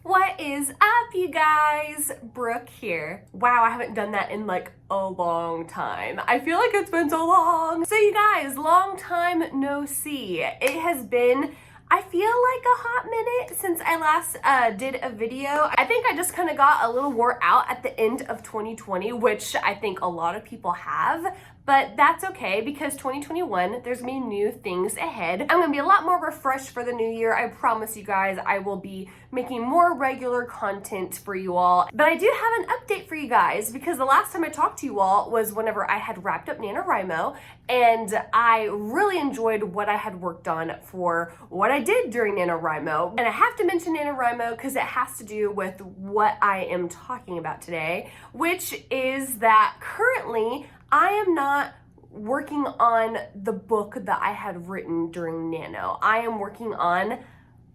What is up, you guys? Brooke here. Wow, I haven't done that in like a long time. I feel like it's been so long. So you guys, long time no see. It has been, I feel like a hot minute since I last did a video. I think I just kind of got a little wore out at the end of 2020, which I think a lot of people have. But that's okay because 2021, there's gonna be new things ahead. I'm gonna be a lot more refreshed for the new year. I promise you guys, I will be making more regular content for you all. But I do have an update for you guys because the last time I talked to you all was whenever I had wrapped up NaNoWriMo, and I really enjoyed what I had worked on for what I did during NaNoWriMo. And I have to mention NaNoWriMo because it has to do with what I am talking about today, which is that currently I am not working on the book that I had written during Nano. I am working on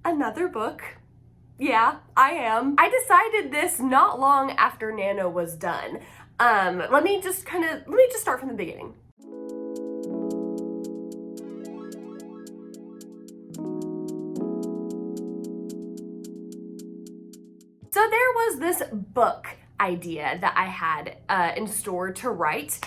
another book. Yeah, I am. I decided this not long after Nano was done. Let me just start from the beginning. So there was this book idea that I had in store to write.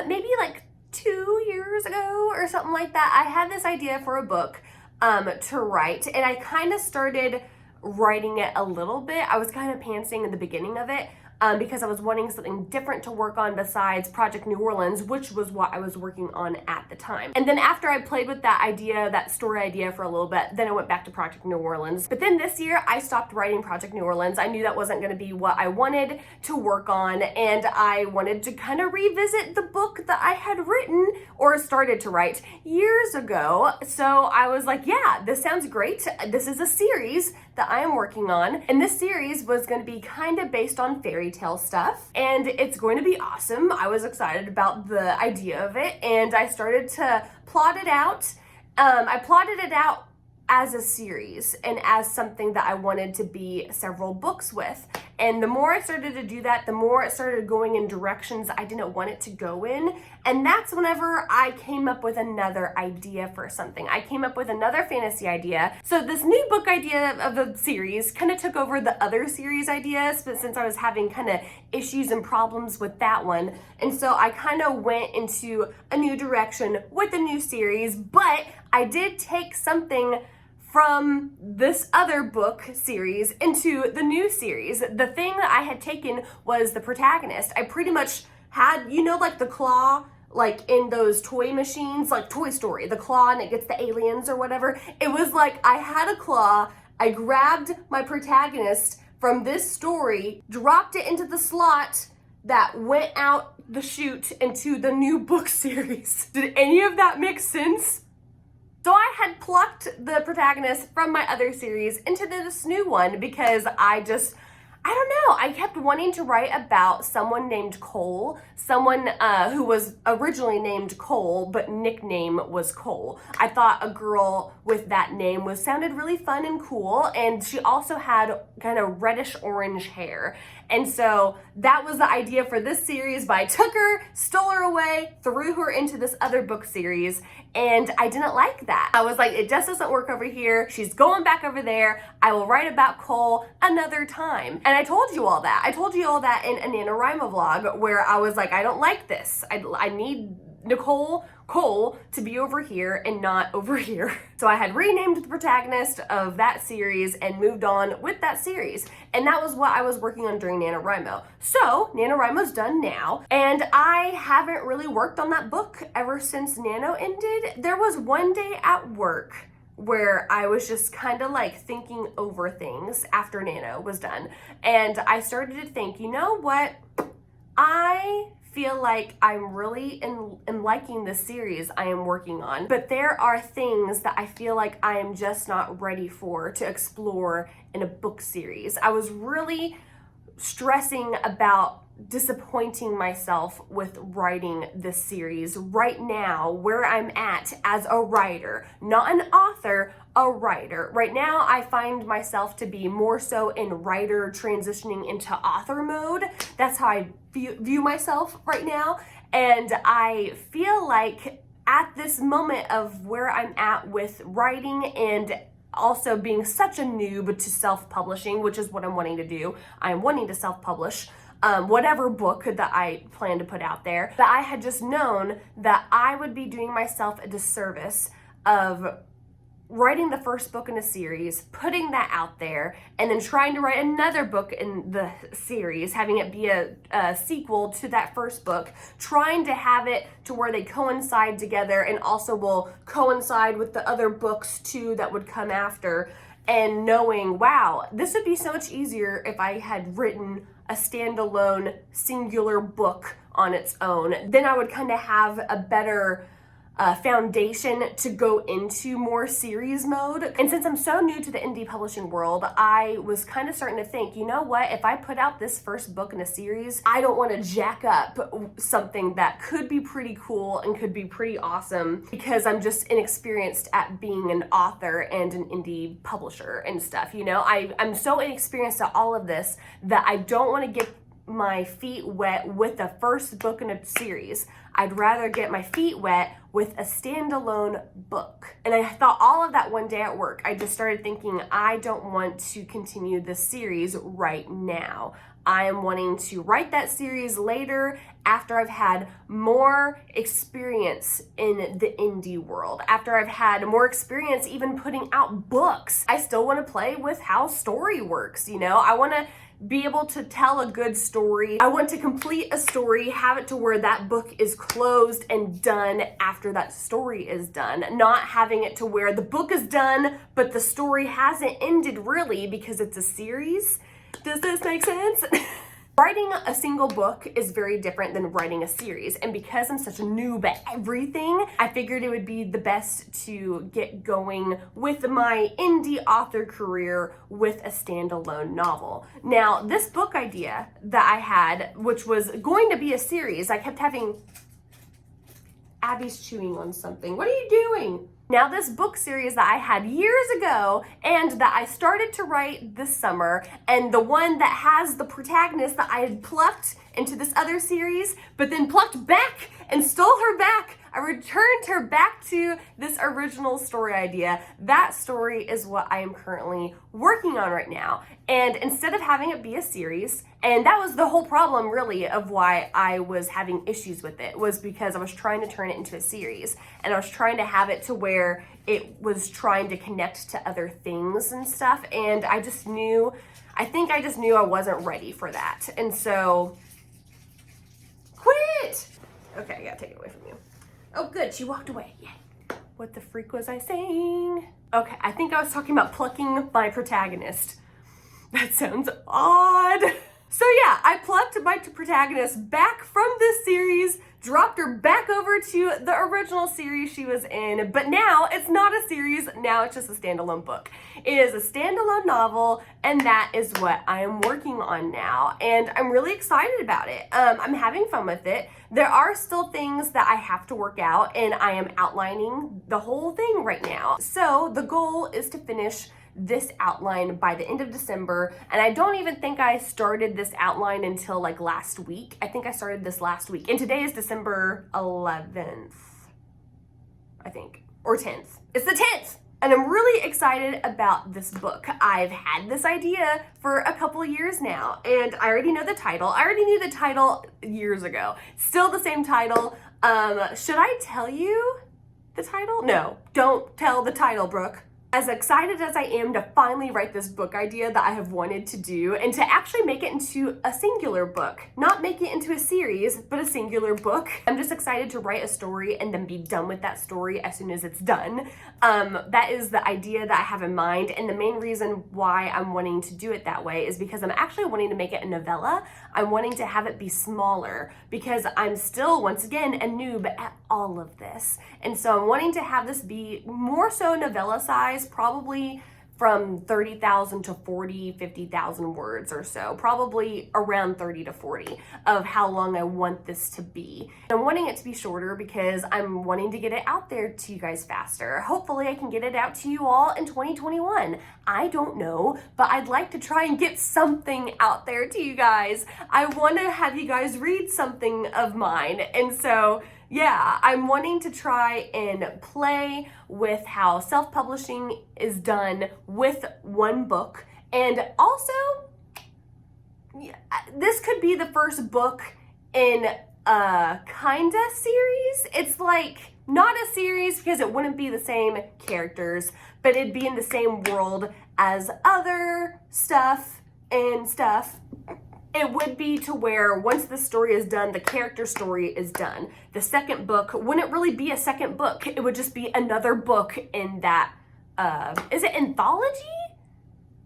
Maybe like 2 years ago or something like that. I had this idea for a book to write, and I kind of started writing it a little bit. I was kind of pantsing in the beginning of it because I was wanting something different to work on besides Project New Orleans, which was what I was working on at the time. And then after I played with that idea, that story idea for a little bit, then I went back to Project New Orleans. But then this year I stopped writing Project New Orleans. I knew that wasn't going to be what I wanted to work on, and I wanted to kind of revisit the book that I had written or started to write years ago. So I was like, yeah, this sounds great. This is a series that I am working on, and this series was going to be kind of based on fairy tale stuff, and it's going to be awesome. I was excited about the idea of it, and I started to plot it out. I plotted it out as a series and as something that I wanted to be several books with. And the more I started to do that, the more it started going in directions I didn't want it to go in. And that's whenever I came up with another idea for something. I came up with another fantasy idea. So this new book idea of the series kind of took over the other series ideas, but since I was having kind of issues and problems with that one. And so I kind of went into a new direction with the new series, but I did take something from this other book series into the new series. The thing that I had taken was the protagonist. I pretty much had, you know, like the claw, like in those toy machines, like Toy Story, the claw and it gets the aliens or whatever. It was like I had a claw, I grabbed my protagonist from this story, dropped it into the slot that went out the chute into the new book series. Did any of that make sense? So I had plucked the protagonist from my other series into this new one because I don't know, I kept wanting to write about someone named Cole, someone who was originally named Cole, but nickname was Cole. I thought a girl with that name sounded really fun and cool, and she also had kind of reddish orange hair. And so that was the idea for this series, but I took her, stole her away, threw her into this other book series, and I didn't like that. I was like, it just doesn't work over here. She's going back over there. I will write about Cole another time. And I told you all that. I told you all that in a NaNoWriMo vlog where I was like, I don't like this. I need Cole to be over here and not over here. So I had renamed the protagonist of that series and moved on with that series. And that was what I was working on during NaNoWriMo. So NaNoWriMo's done now, and I haven't really worked on that book ever since Nano ended. There was one day at work where I was just kind of like thinking over things after Nano was done. And I started to think, you know what? I feel like I'm really in liking the series I am working on, but there are things that I feel like I am just not ready for to explore in a book series. I was really stressing about disappointing myself with writing this series right now, where I'm at as a writer, not an author, a writer. Right now, I find myself to be more so in writer transitioning into author mode. That's how I view myself right now. And I feel like at this moment of where I'm at with writing and also being such a noob to self-publishing, which is what I'm wanting to do. I'm wanting to self-publish whatever book that I plan to put out there. But I had just known that I would be doing myself a disservice of writing the first book in a series, putting that out there, and then trying to write another book in the series, having it be a sequel to that first book, trying to have it to where they coincide together and also will coincide with the other books too that would come after, and knowing, wow, this would be so much easier if I had written a standalone singular book on its own. Then I would kind of have a better foundation to go into more series mode. And since I'm so new to the indie publishing world, I was kind of starting to think, you know what, if I put out this first book in a series, I don't want to jack up something that could be pretty cool and could be pretty awesome because I'm just inexperienced at being an author and an indie publisher and stuff. You know, I'm so inexperienced at all of this that I don't want to get my feet wet with the first book in a series. I'd rather get my feet wet with a standalone book. And I thought all of that one day at work. I just started thinking, I don't want to continue this series right now. I am wanting to write that series later after I've had more experience in the indie world, after I've had more experience even putting out books. I still want to play with how story works, you know? I want to be able to tell a good story. I want to complete a story, have it to where that book is closed and done after that story is done. Not having it to where the book is done, but the story hasn't ended really because it's a series. Does this make sense? Writing a single book is very different than writing a series, and because I'm such a noob at everything, I figured it would be the best to get going with my indie author career with a standalone novel. Now, this book idea that I had, which was going to be a series, I kept having... Abby's chewing on something. What are you doing? Now, this book series that I had years ago and that I started to write this summer, and the one that has the protagonist that I had plucked into this other series, but then plucked back and stole her back. I returned her back to this original story idea. That story is what I am currently working on right now. And instead of having it be a series, and that was the whole problem really of why I was having issues with it, was because I was trying to turn it into a series. And I was trying to have it to where it was trying to connect to other things and stuff. And I just knew I wasn't ready for that. And so, quit! Okay, I gotta take it away from you. Oh, good, she walked away. Yay. What the freak was I saying? Okay, I think I was talking about plucking my protagonist. That sounds odd. So yeah, I plucked my protagonist back from this series, dropped her back over to the original series she was in, but now it's not a series, now it's just a standalone book. It is a standalone novel, and that is what I am working on now, and I'm really excited about it. I'm having fun with it. There are still things that I have to work out, and I am outlining the whole thing right now. So the goal is to finish this outline by the end of December, and I don't even think I started this outline until like last week. I think I started this last week, and today is December 11th, I think, or 10th. It's the 10th, and I'm really excited about this book. I've had this idea for a couple years now, and I already know the title. I already knew the title years ago. Still the same title. Should I tell you the title? No, don't tell the title, Brooke. As excited as I am to finally write this book idea that I have wanted to do, and to actually make it into a singular book, not make it into a series, but a singular book. I'm just excited to write a story and then be done with that story as soon as it's done. That is the idea that I have in mind, and the main reason why I'm wanting to do it that way is because I'm actually wanting to make it a novella. I'm wanting to have it be smaller because I'm still, once again, a noob at all of this. And so I'm wanting to have this be more so novella size, probably from 30,000 to 40, 50,000 words or so, probably around 30 to 40 of how long I want this to be. I'm wanting it to be shorter because I'm wanting to get it out there to you guys faster. Hopefully I can get it out to you all in 2021. I don't know, but I'd like to try and get something out there to you guys. I want to have you guys read something of mine, and so Yeah, I'm wanting to try and play with how self-publishing is done with one book. And also, this could be the first book in a kinda series. It's like not a series because it wouldn't be the same characters, but it'd be in the same world as other stuff and stuff. It would be to where once the story is done, the character story is done. The second book wouldn't really be a second book. It would just be another book in that, is it anthology?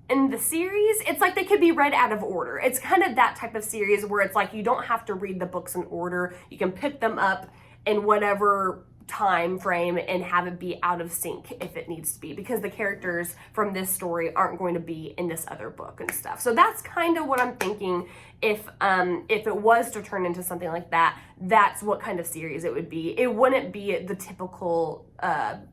In the series? It's like they could be read out of order. It's kind of that type of series where it's like you don't have to read the books in order. You can pick them up in whatever time frame and have it be out of sync if it needs to be, because the characters from this story aren't going to be in this other book and stuff. So that's kind of what I'm thinking. If it was to turn into something like that, that's what kind of series it would be. It wouldn't be the typical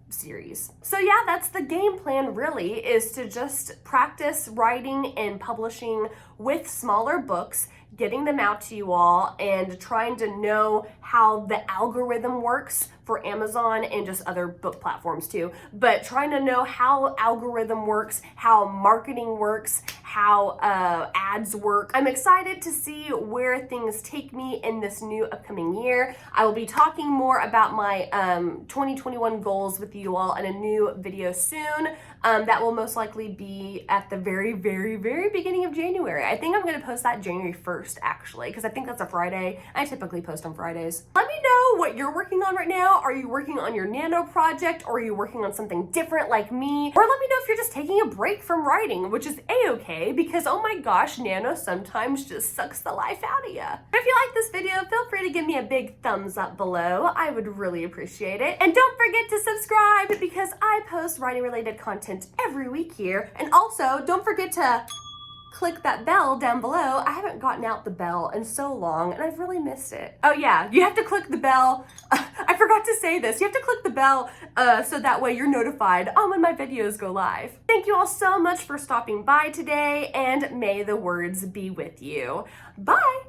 series. So yeah, that's the game plan really, is to just practice writing and publishing with smaller books, getting them out to you all, and trying to know how the algorithm works for Amazon and just other book platforms too. But trying to know how algorithm works, how marketing works, how ads work. I'm excited to see where things take me in this new upcoming year. I will be talking more about my 2021 goals with you all in a new video soon. That will most likely be at the very, very, very beginning of January. I think I'm gonna post that January 1st actually, because I think that's a Friday. I typically post on Fridays. Let me know what you're working on right now. Are you working on your nano project, or are you working on something different like me? Or let me know if you're just taking a break from writing, which is a-okay, because oh my gosh, nano sometimes just sucks the life out of you. If you like this video, feel free to give me a big thumbs up below. I would really appreciate it. And don't forget to subscribe, because I post writing related content every week here. And also don't forget to click that bell down below. I haven't gotten out the bell in so long and I've really missed it. Oh yeah, you have to click the bell. I forgot to say this. You have to click the bell so that way you're notified on when my videos go live. Thank you all so much for stopping by today, and may the words be with you. Bye.